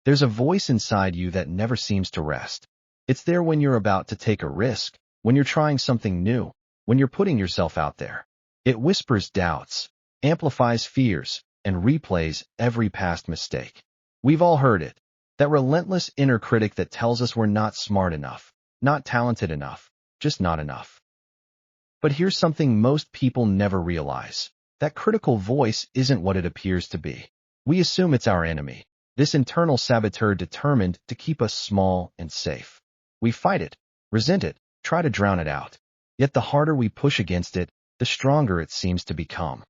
There's a voice inside you that never seems to rest. It's there when you're about to take a risk, when you're trying something new, when you're putting yourself out there. It whispers doubts, amplifies fears, and replays every past mistake. We've all heard it, that relentless inner critic that tells us we're not smart enough, not talented enough, just not enough. But here's something most people never realize. That critical voice isn't what it appears to be. We assume it's our enemy, this internal saboteur determined to keep us small and safe. We fight it, resent it, try to drown it out. Yet the harder we push against it, the stronger it seems to become.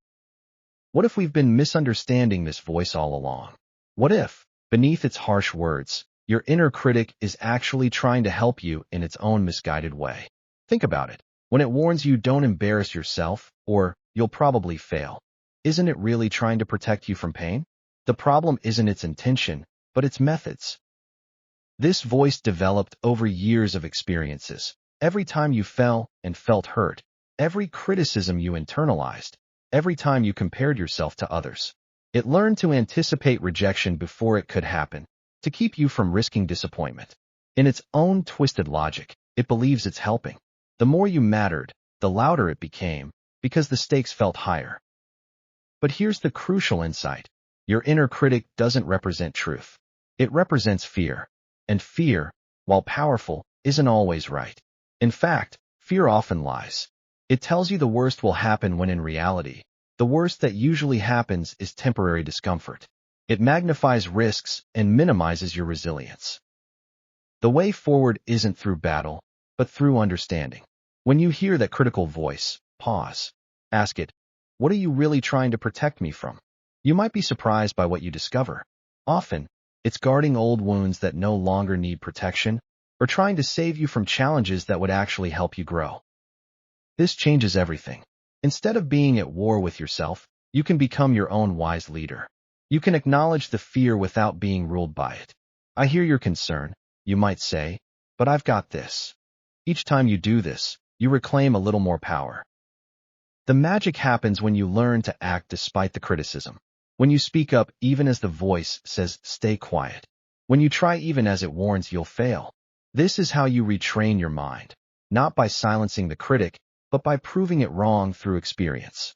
What if we've been misunderstanding this voice all along? What if, beneath its harsh words, your inner critic is actually trying to help you in its own misguided way? Think about it. When it warns you don't embarrass yourself, or you'll probably fail, isn't it really trying to protect you from pain? The problem isn't its intention, but its methods. This voice developed over years of experiences. Every time you fell and felt hurt, every criticism you internalized, every time you compared yourself to others, it learned to anticipate rejection before it could happen, to keep you from risking disappointment. In its own twisted logic, it believes it's helping. The more you mattered, the louder it became, because the stakes felt higher. But here's the crucial insight. Your inner critic doesn't represent truth. It represents fear. And fear, while powerful, isn't always right. In fact, fear often lies. It tells you the worst will happen when in reality, the worst that usually happens is temporary discomfort. It magnifies risks and minimizes your resilience. The way forward isn't through battle, but through understanding. When you hear that critical voice, pause. Ask it, what are you really trying to protect me from? You might be surprised by what you discover. Often, it's guarding old wounds that no longer need protection, or trying to save you from challenges that would actually help you grow. This changes everything. Instead of being at war with yourself, you can become your own wise leader. You can acknowledge the fear without being ruled by it. I hear your concern, you might say, but I've got this. Each time you do this, you reclaim a little more power. The magic happens when you learn to act despite the criticism. When you speak up even as the voice says, stay quiet. When you try even as it warns you'll fail. This is how you retrain your mind, not by silencing the critic, but by proving it wrong through experience.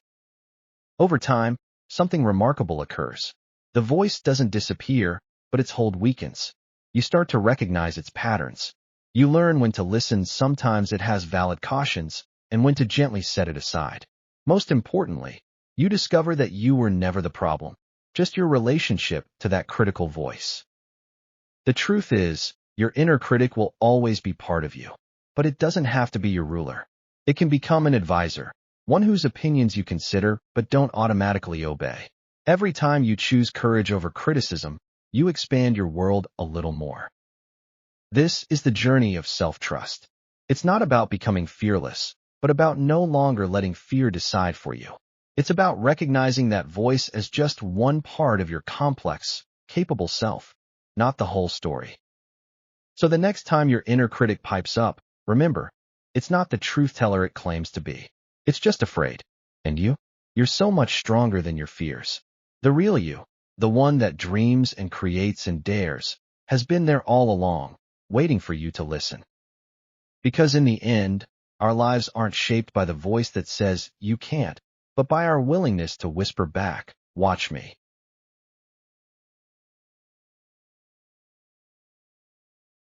Over time, something remarkable occurs. The voice doesn't disappear, but its hold weakens. You start to recognize its patterns. You learn when to listen. Sometimes it has valid cautions, and when to gently set it aside. Most importantly, you discover that you were never the problem, just your relationship to that critical voice. The truth is, your inner critic will always be part of you, but it doesn't have to be your ruler. It can become an advisor, one whose opinions you consider but don't automatically obey. Every time you choose courage over criticism, you expand your world a little more. This is the journey of self-trust. It's not about becoming fearless, but about no longer letting fear decide for you. It's about recognizing that voice as just one part of your complex, capable self, not the whole story. So the next time your inner critic pipes up, remember, it's not the truth teller it claims to be. It's just afraid. And you? You're so much stronger than your fears. The real you, the one that dreams and creates and dares, has been there all along, waiting for you to listen. Because in the end, our lives aren't shaped by the voice that says, you can't, but by our willingness to whisper back, watch me.